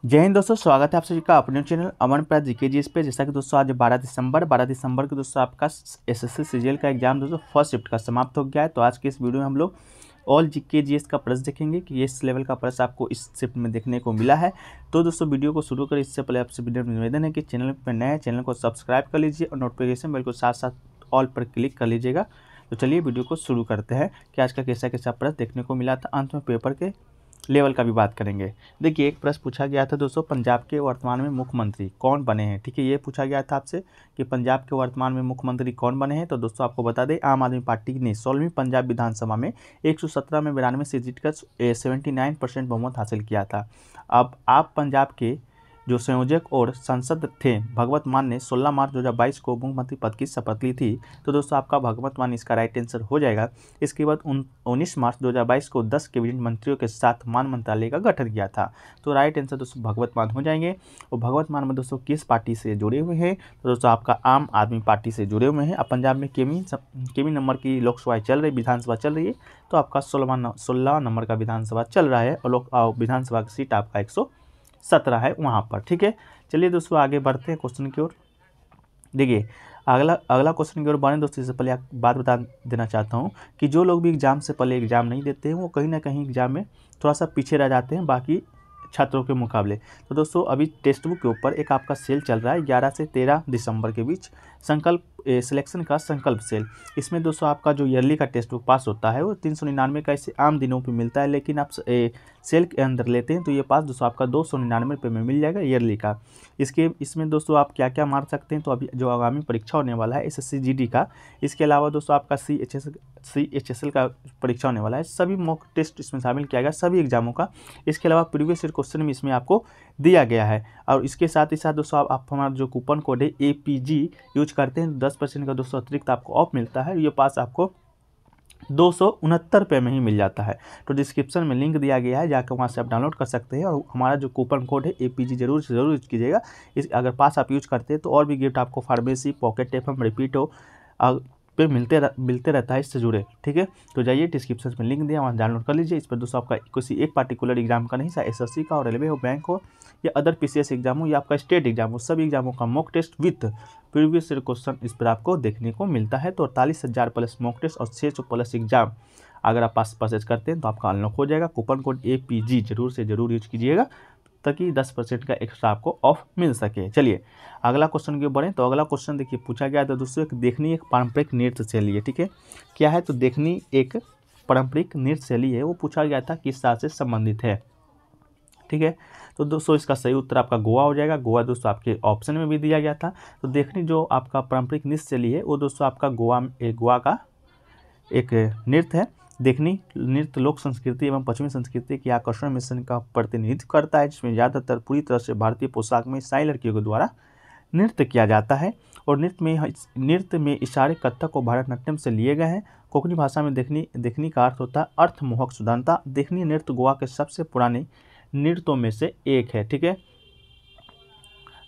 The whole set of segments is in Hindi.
जय हिंद दोस्तों, स्वागत है आप सभी का अपने चैनल अमन प्राज जीके जी पे। जैसा कि दोस्तों आज 12 दिसंबर को दोस्तों आपका एसएससी सीजीएल का एग्जाम दोस्तों फर्स्ट शिफ्ट का समाप्त हो गया है। तो आज के इस वीडियो में हम लोग ऑल जीके जीएस का प्रश्न देखेंगे कि इस लेवल का प्रश्न आपको इस शिफ्ट में देखने को मिला है। तो दोस्तों वीडियो को शुरू करें इससे पहले आपसे वीडियो में निवेदन है कि चैनल पर नए चैनल को सब्सक्राइब कर लीजिए और नोटिफिकेशन बेल को साथ साथ ऑल पर क्लिक कर लीजिएगा। तो चलिए वीडियो को शुरू करते हैं कि आज का कैसा कैसा प्रश्न देखने को मिला था। अंत में पेपर के लेवल का भी बात करेंगे। देखिए, एक प्रश्न पूछा गया था दोस्तों, पंजाब के वर्तमान में मुख्यमंत्री कौन बने हैं। ठीक है, ये पूछा गया था आपसे कि पंजाब के वर्तमान में मुख्यमंत्री कौन बने हैं। तो दोस्तों आपको बता दें, आम आदमी पार्टी ने 16वीं पंजाब विधानसभा में 117 में 92 सीट जीतकर 79% बहुमत हासिल किया था। अब आप पंजाब के जो संयोजक और सांसद थे भगवत मान ने 16 मार्च 2022 को मुख्यमंत्री पद की शपथ ली थी। तो दोस्तों आपका भगवत मान इसका राइट आंसर हो जाएगा। इसके बाद 19 मार्च 2022 को 10 कैबिनेट मंत्रियों के साथ मान मंत्रालय का गठन किया था। तो राइट आंसर दोस्तों भगवत मान हो जाएंगे। और भगवत मान में दोस्तों किस पार्टी से जुड़े हुए हैं, तो दोस्तों आपका आम आदमी पार्टी से जुड़े हुए हैं। अब पंजाब में केवी नंबर की लोकसभा चल रही, विधानसभा चल रही है। तो आपका 16 नंबर का विधानसभा चल रहा है और विधानसभा की सीट आपका 117 है वहाँ पर। ठीक है, चलिए दोस्तों आगे बढ़ते हैं क्वेश्चन की ओर। देखिए, अगला क्वेश्चन की ओर बढ़ें दोस्तों, इससे पहले एक बात बता देना चाहता हूँ कि जो लोग भी एग्जाम से पहले एग्जाम नहीं देते हैं वो कहीं ना कहीं एग्जाम में थोड़ा सा पीछे रह जाते हैं बाकी छात्रों के मुकाबले। तो दोस्तों अभी टेक्स्ट बुक के ऊपर एक आपका सेल चल रहा है 11 से 13 दिसंबर के बीच, संकल्प सिलेक्शन का संकल्प सेल। इसमें दोस्तों आपका जो ईयरली का टेक्स्ट बुक पास होता है वो 399 का ऐसे आम दिनों पे मिलता है, लेकिन आप सेल के अंदर लेते हैं तो ये पास दोस्तों आपका 299 रुपये में मिल जाएगा ईयरली का। इसमें दोस्तों आप क्या क्या मार सकते हैं, तो अभी जो आगामी परीक्षा होने वाला है एसएससी जीडी का, इसके अलावा दोस्तों आपका सीएचएसएल का परीक्षा होने वाला है, सभी मॉक टेस्ट इसमें शामिल किया गया सभी एग्जामों का। इसके अलावा प्रीवियस ईयर क्वेश्चन भी इसमें आपको दिया गया है। और इसके साथ ही साथ दोस्तों आप हमारा जो कूपन कोड है APG यूज करते हैं 10% का दोस्तों अतिरिक्त आपको ऑफ मिलता है। ये पास आपको 269 रुपये में ही मिल जाता है। तो डिस्क्रिप्शन में लिंक दिया गया है, जाकर वहाँ से आप डाउनलोड कर सकते हैं। और हमारा जो कूपन कोड है APG जरूर से ज़रूर यूज कीजिएगा। अगर पास आप यूज करते हैं तो और भी गिफ्ट आपको फार्मेसी, पॉकेट FM, रिपीटो पे मिलते रहता है इससे जुड़े। ठीक है, तो जाइए डिस्क्रिप्शन में लिंक दिया, वहाँ डाउनलोड कर लीजिए। इस पर दोस्तों आपका किसी एक पार्टिकुलर एग्जाम का नहीं, चाहे SSC का हो, रेलवे हो, बैंक हो या अदर PCS एग्जाम हो या आपका स्टेट एग्जाम हो, सभी एग्जामों का mock test with previous year question इस पर आपको देखने को मिलता है। तो 48,000 प्लस मॉक टेस्ट और 600 प्लस एग्जाम अगर आप पास परचेज करते हैं तो आपका अनलॉक हो जाएगा। कूपन कोड APG जरूर से ज़रूर यूज कीजिएगा ताकि 10% का एक्स्ट्रा आपको ऑफ मिल सके। चलिए अगला क्वेश्चन की ओर बढ़ें। तो अगला क्वेश्चन देखिए पूछा गया था दोस्तों, एक देखनी एक पारंपरिक नृत्य शैली है। ठीक है, क्या है, तो देखनी एक पारंपरिक नृत्य शैली है, वो पूछा गया था किस साल से संबंधित है। ठीक है, तो दोस्तों इसका सही उत्तर आपका गोवा हो जाएगा। गोवा दोस्तों आपके ऑप्शन में भी दिया गया था। तो देखनी जो आपका पारंपरिक नृत्य शैली है वो दोस्तों आपका गोवा का एक नृत्य है। देखनी नृत्य लोक संस्कृति एवं पश्चिमी संस्कृति के आकर्षण मिश्रण का प्रतिनिधित्व करता है, जिसमें ज़्यादातर पूरी तरह से भारतीय पोशाक में ईसाई लड़कियों के द्वारा नृत्य किया जाता है। और नृत्य में इशारे कथक और भारतनाट्यम से लिए गए हैं। कोंकणी भाषा में देखनी का अर्थ होता है अर्थमोहक सुंदरता। देखनी नृत्य गोवा के सबसे पुराने नृत्यों में से एक है। ठीक है,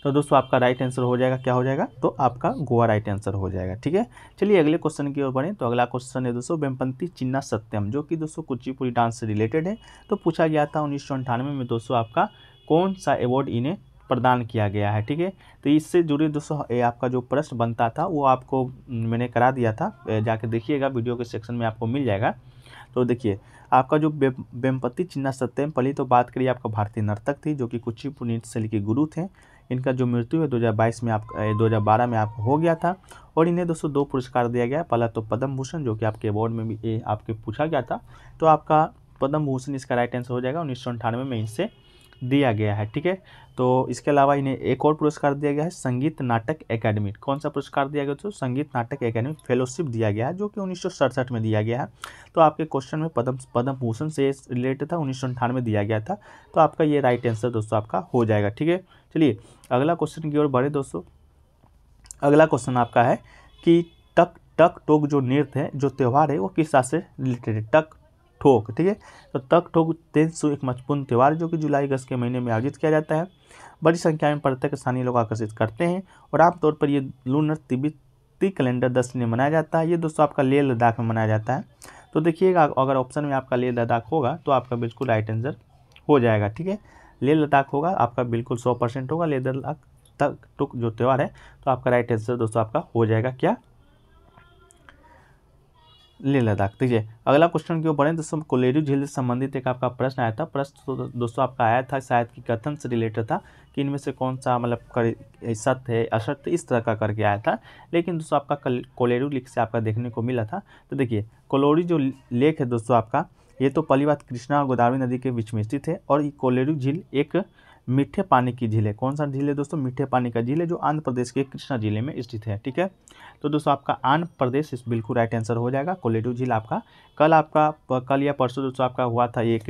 तो दोस्तों आपका राइट आंसर हो जाएगा, क्या हो जाएगा, तो आपका गोवा राइट आंसर हो जाएगा। ठीक है, चलिए अगले क्वेश्चन की ओर बढ़ें। तो अगला क्वेश्चन है दोस्तों वेम्पति चिन्ना सत्यम, जो कि दोस्तों कुचिपुड़ी डांस से रिलेटेड है। तो पूछा गया था 1998 में दोस्तों आपका कौन सा अवार्ड इन्हें प्रदान किया गया है। ठीक है, तो इससे जुड़े दोस्तों आपका जो प्रश्न बनता था वो आपको मैंने करा दिया था, जाके देखिएगा वीडियो के सेक्शन में आपको मिल जाएगा। तो देखिए आपका जो वेम्पति चिन्ना सत्यम, पहले तो बात करिए आपका भारतीय नर्तक थी जो कि कुचिपुड़ी नृत्य शैली के गुरु थे। इनका जो मृत्यु है 2012 में आपको हो गया था। और इन्हें दोस्तों 2 पुरस्कार दिया गया। पहला तो पद्म भूषण, जो कि आपके अवार्ड में भी आपके पूछा गया था। तो आपका पद्म भूषण इसका राइट आंसर हो जाएगा, 1998 में इनसे दिया गया है। ठीक है, तो इसके अलावा इन्हें एक और पुरस्कार दिया गया है, संगीत नाटक एकेडमी। कौन सा पुरस्कार दिया गया, तो संगीत नाटक एकेडमी फेलोशिप दिया गया है, जो कि 1967 में दिया गया है। तो आपके क्वेश्चन में पद्म भूषण से रिलेटेड था, 1998 में दिया गया था। तो आपका ये राइट आंसर दोस्तों आपका हो जाएगा। ठीक है, चलिए अगला क्वेश्चन की ओर बढ़े दोस्तों। अगला क्वेश्चन आपका है कि टक टोक जो नृत्य है, जो त्यौहार है, वो किस साल से रिलेटेड है, टक ठोक। ठीक है, तो तक ठोक तेंसु एक महत्वपूर्ण त्यौहार जो कि जुलाई अगस्त के महीने में आयोजित किया जाता है। बड़ी संख्या में पर्यटक स्थानीय लोग आकर्षित करते हैं और आमतौर पर ये लूनर तिब्बती कैलेंडर 10 दिन मनाया जाता है। ये दोस्तों आपका लेह लद्दाख में मनाया जाता है। तो देखिएगा अगर ऑप्शन में आपका लेह लद्दाख होगा तो आपका बिल्कुल राइट आंसर हो जाएगा। ठीक है, लेह लद्दाख होगा आपका, बिल्कुल 100% होगा लेह लद्दाख तक जो त्यौहार है। तो आपका राइट आंसर दोस्तों आपका हो जाएगा क्या, लेह लद्दाख। देखिए अगला क्वेश्चन की ओर बढ़ें दोस्तों, कोलेरू झील से संबंधित एक आपका प्रश्न आया था। प्रश्न तो दोस्तों आपका आया था शायद कि कथन से रिलेटेड था कि इनमें से कौन सा मतलब सत्य है असत्य, इस तरह का करके आया था। लेकिन दोस्तों आपका कोलेरू लेक से आपका देखने को मिला था। तो देखिए कोलोरी जो लेक है दोस्तों आपका, ये तो पहली बात कृष्णा और गोदावरी नदी के बीच में स्थित है। और ये कोलेरू झील एक मीठे पानी की झील है। कौन सा झील है दोस्तों, मीठे पानी का झील है, जो आंध्र प्रदेश के कृष्णा जिले में स्थित है। ठीक है, तो दोस्तों आपका आंध्र प्रदेश इस बिल्कुल राइट आंसर हो जाएगा। कोलेरू झील आपका कल या परसों दोस्तों आपका हुआ था, एक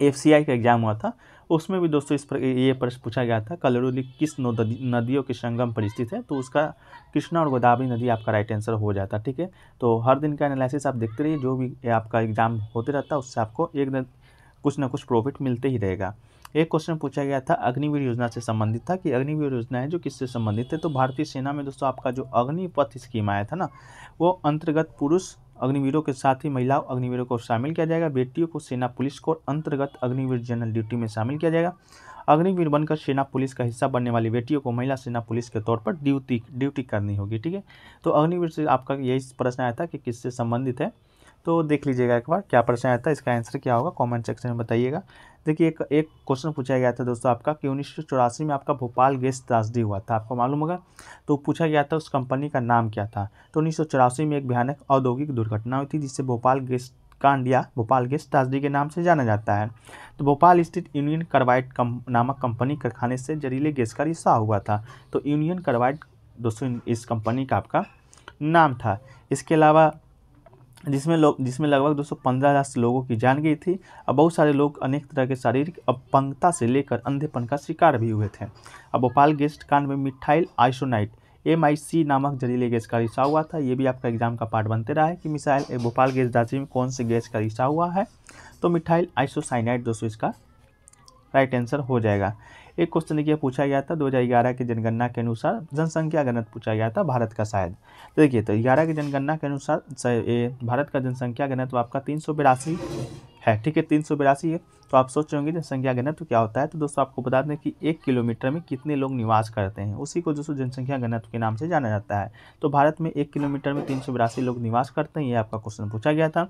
FCI का एग्जाम हुआ था, उसमें भी दोस्तों ये प्रश्न पूछा गया था, कोलेरू झील किस नदियों के संगम पर स्थित है। तो उसका कृष्णा और गोदावरी नदी आपका राइट आंसर हो जाता। ठीक है, तो हर दिन का एनालिसिस आप देखते रहिए, जो भी आपका एग्जाम होते रहता है उससे आपको एक दिन कुछ ना कुछ प्रॉफिट मिलते ही रहेगा। एक क्वेश्चन पूछा गया था अग्निवीर योजना से संबंधित था कि अग्निवीर योजना है जो किससे संबंधित है। तो भारतीय सेना में दोस्तों आपका जो अग्निपथ स्कीम आया था ना, वो अंतर्गत पुरुष अग्निवीरों के साथ ही महिला अग्निवीरों को शामिल किया जाएगा। बेटियों को सेना पुलिस को अंतर्गत अग्निवीर जनरल ड्यूटी में शामिल किया जाएगा। अग्निवीर बनकर सेना पुलिस का हिस्सा बनने वाली बेटियों को महिला सेना पुलिस के तौर पर ड्यूटी करनी होगी। ठीक है, तो अग्निवीर से आपका यही प्रश्न आया था कि किससे संबंधित है। तो देख लीजिएगा एक बार क्या प्रश्न आया था, इसका आंसर क्या होगा कमेंट सेक्शन में बताइएगा। देखिए एक क्वेश्चन पूछा गया था दोस्तों आपका कि 1984 में आपका भोपाल गैस त्रासदी हुआ था, आपको मालूम होगा। तो पूछा गया था उस कंपनी का नाम क्या था। तो 1984 में एक भयानक औद्योगिक दुर्घटना हुई थी जिससे भोपाल गैस कांड या भोपाल गैस त्रासदी के नाम से जाना जाता है। तो भोपाल स्थित यूनियन कार्बाइड नामक कंपनी कारखाने से जहरीले गैस का रिसाव हुआ था। तो यूनियन कार्बाइड दोस्तों इस कंपनी का आपका नाम था। इसके अलावा जिसमें लगभग 215,000 लोगों की जान गई थी। अब बहुत सारे लोग अनेक तरह के शारीरिक अपंगता से लेकर अंधेपन का शिकार भी हुए थे। अब भोपाल गैस कांड में मिथाइल आइसोनाइट MIC नामक जहरीले गैस का रिसाव हुआ था। ये भी आपका एग्जाम का पार्ट बनते रहा है कि भोपाल गैस त्रासदी में कौन से गैस का रिसाव हुआ है। तो मिथाइल आइसोसाइनाइड दोस्तों इसका राइट आंसर हो जाएगा। एक क्वेश्चन देखिए पूछा गया था 2011 की जनगणना के अनुसार जनसंख्या घनत्व पूछा गया था भारत का शायद। तो देखिए तो 11 की जनगणना के अनुसार भारत का जनसंख्या घनत्व आपका 382 है। ठीक है, 382 है। तो आप सोच रहे होंगे जनसंख्या घनत्व क्या होता है। तो दोस्तों आपको बता दें कि 1 किलोमीटर में कितने लोग निवास करते हैं, उसी को दोस्तों जनसंख्या घनत्व के नाम से जाना जाता है। तो भारत में 1 किलोमीटर में 382 लोग निवास करते हैं, ये आपका क्वेश्चन पूछा गया था।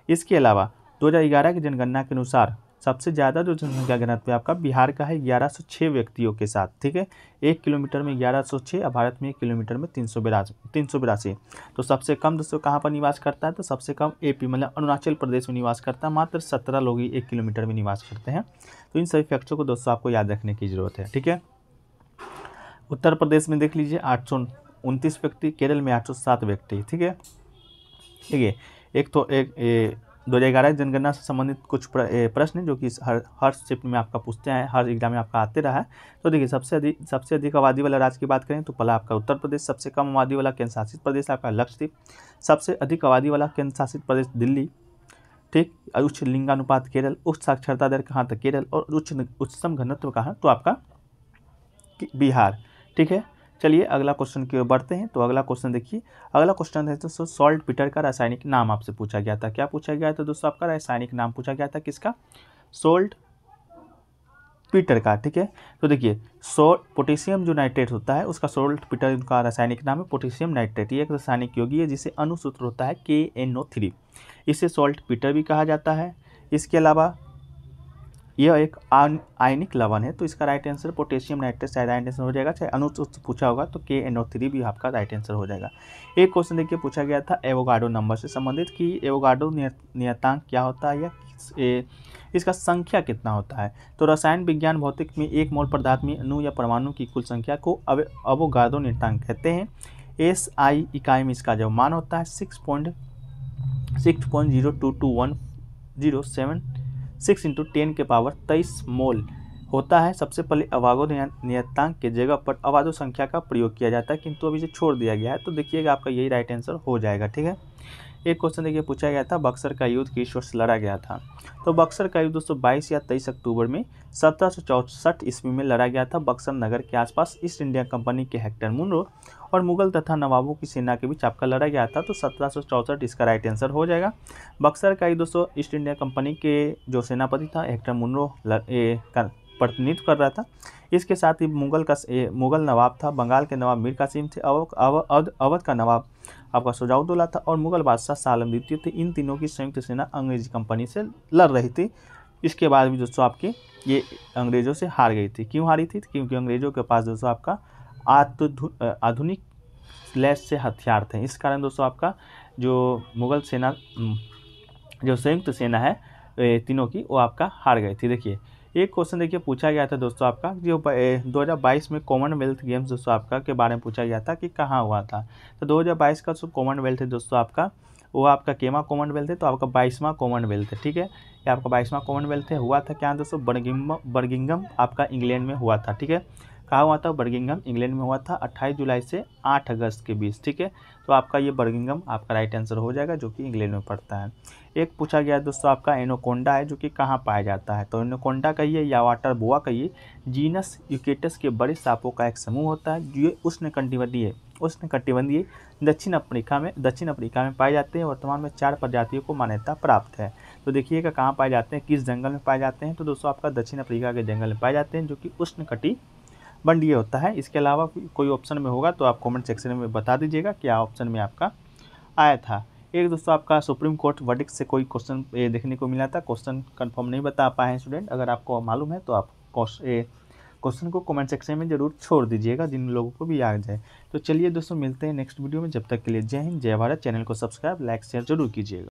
इसके अलावा 2011 की जनगणना के अनुसार सबसे ज़्यादा जो जनसंख्या घनत्व आपका बिहार का है 1106 व्यक्तियों के साथ। ठीक है, 1 किलोमीटर में 1106 और भारत में 1 किलोमीटर में 382। तो सबसे कम दोस्तों कहाँ पर निवास करता है। तो सबसे कम AP मतलब अरुणाचल प्रदेश में निवास करता है, मात्र 17 लोग ही 1 किलोमीटर में निवास करते हैं। तो इन सभी फैक्टर्स को दोस्तों आपको याद रखने की जरूरत है। ठीक है, उत्तर प्रदेश में देख लीजिए 829 व्यक्ति, केरल में 807 व्यक्ति। ठीक है, देखिए एक 2011 जनगणना से संबंधित कुछ प्रश्न जो कि हर शिफ्ट में आपका पूछते हैं, हर एग्जाम में आपका आते रहा है। तो देखिए सबसे अधिक आबादी वाला राज्य की बात करें तो पहला आपका उत्तर प्रदेश, सबसे कम आबादी वाला केंद्र शासित प्रदेश आपका लक्षद्वीप, सबसे अधिक आबादी वाला केंद्र शासित प्रदेश दिल्ली। ठीक, उच्च लिंगानुपात केरल, उच्च साक्षरता दर कहाँ तक केरल, और उच्चतम घनत्व कहाँ तो आपका बिहार। ठीक है, चलिए अगला क्वेश्चन की ओर बढ़ते हैं। तो अगला क्वेश्चन देखिए, अगला क्वेश्चन है दोस्तों सॉल्ट पीटर का रासायनिक नाम आपसे पूछा गया था। क्या पूछा गया था दोस्तों आपका रासायनिक नाम पूछा गया था किसका, सॉल्ट पीटर का। ठीक है, तो देखिए पोटेशियम जो नाइट्रेट होता है उसका सॉल्ट पीटर का रासायनिक नाम है पोटेशियम नाइट्रेट। ये एक रासायनिक यौगिक है जिसे अनुसूत्र होता है KNO3, इसे सॉल्ट पीटर भी कहा जाता है। इसके अलावा यह एक आयनिक लवण है, तो इसका राइट आंसर पोटेशियम नाइट्रेट शायद राइट आंसर हो जाएगा। चाहे अनुसूत्र पूछा होगा तो KNO3 भी आपका राइट आंसर हो जाएगा। एक क्वेश्चन देखिए पूछा गया था एवोगाड्रो नंबर से संबंधित कि एवोगाड्रो नियतांक क्या होता है या इसका संख्या कितना होता है। तो रसायन विज्ञान भौतिक में एक मोल पदार्थ में अणु या परमाणु की कुल संख्या को एवोगाड्रो नियतांक कहते हैं। SI इकाई में इसका जो मान होता है 6.0221076 × 10 के पावर 23 मोल होता है। सबसे पहले अवागाड्रो नियतांक के जगह पर अवागाड्रो संख्या का प्रयोग किया जाता है, किंतु अभी इसे छोड़ दिया गया है। तो देखिएगा आपका यही राइट आंसर हो जाएगा। ठीक है, एक क्वेश्चन देखिए पूछा गया था, बक्सर का युद्ध किस वर्ष लड़ा गया था। तो बक्सर का युद्ध दोस्तों 22 या 23 अक्टूबर में 1764 ईस्वी में लड़ा गया था बक्सर नगर के आसपास ईस्ट इंडिया कंपनी के हेक्टर मुनरो और मुगल तथा नवाबों की सेना के बीच आपका लड़ा गया था। तो 1764 इसका राइट आंसर हो जाएगा। बक्सर का युद्ध दोस्तों ईस्ट इंडिया कंपनी के जो सेनापति था हेक्टर मुनरो का प्रतिनिधित्व कर रहा था। इसके साथ ही मुगल नवाब था, बंगाल के नवाब मीर कासिम थे, अवध का नवाब आपका शुजाउद्दौला था और मुगल बादशाह शाह आलम द्वितीय थे। इन तीनों की संयुक्त सेना अंग्रेजी कंपनी से लड़ रही थी। इसके बाद भी दोस्तों आपकी ये अंग्रेज़ों से हार गई थी। क्यों हारी थी? क्योंकि अंग्रेज़ों के पास दोस्तों आपका आधुनिक लैस से हथियार थे। इस कारण दोस्तों आपका जो मुगल सेना जो संयुक्त सेना है तीनों की, वो आपका हार गई थी। देखिए एक क्वेश्चन देखिए पूछा गया था दोस्तों आपका जो 2022 में कॉमनवेल्थ गेम्स दोस्तों आपका के बारे में पूछा गया था कि कहाँ हुआ था। तो 2022 का जो कॉमनवेल्थ है दोस्तों आपका, वो आपका केमा कॉमनवेल्थ है, तो आपका 22वां कॉमनवेल्थ है। ठीक है, ये आपका 22वां कॉमनवेल्थ है। हुआ था क्या दोस्तों? बर्मिंघम आपका इंग्लैंड में हुआ था। ठीक है, कहाँ हुआ था? बर्मिंघम इंग्लैंड में हुआ था 28 जुलाई से 8 अगस्त के बीच। ठीक है, तो आपका ये बर्मिंघम आपका राइट आंसर हो जाएगा, जो कि इंग्लैंड में पड़ता है। एक पूछा गया दोस्तों आपका एनोकोंडा है जो कि कहाँ पाया जाता है। तो एनोकोंडा कहिए या वाटर बोआ कहिए, जीनस यूकेटस के बड़े सांपों का एक समूह होता है। ये उष्णकटिबंधीय दक्षिण अफ्रीका में पाए जाते हैं। वर्तमान में 4 प्रजातियों को मान्यता प्राप्त है। तो देखिएगा कहाँ पाए जाते हैं, किस जंगल में पाए जाते हैं। तो दोस्तों आपका दक्षिण अफ्रीका के जंगल में पाए जाते हैं, जो कि उष्णकटिबंधीय होता है। इसके अलावा कोई ऑप्शन में होगा तो आप कमेंट सेक्शन में बता दीजिएगा क्या ऑप्शन में आपका आया था। एक दोस्तों आपका सुप्रीम कोर्ट वर्डिक्ट से कोई क्वेश्चन देखने को मिला था। क्वेश्चन कंफर्म नहीं बता पाए हैं स्टूडेंट। अगर आपको मालूम है तो आप क्वेश्चन को कमेंट सेक्शन में जरूर छोड़ दीजिएगा, जिन लोगों को भी याद है। तो चलिए दोस्तों मिलते हैं नेक्स्ट वीडियो में। जब तक के लिए जय हिंद, जय भारत। चैनल को सब्सक्राइब, लाइक, शेयर जरूर कीजिएगा।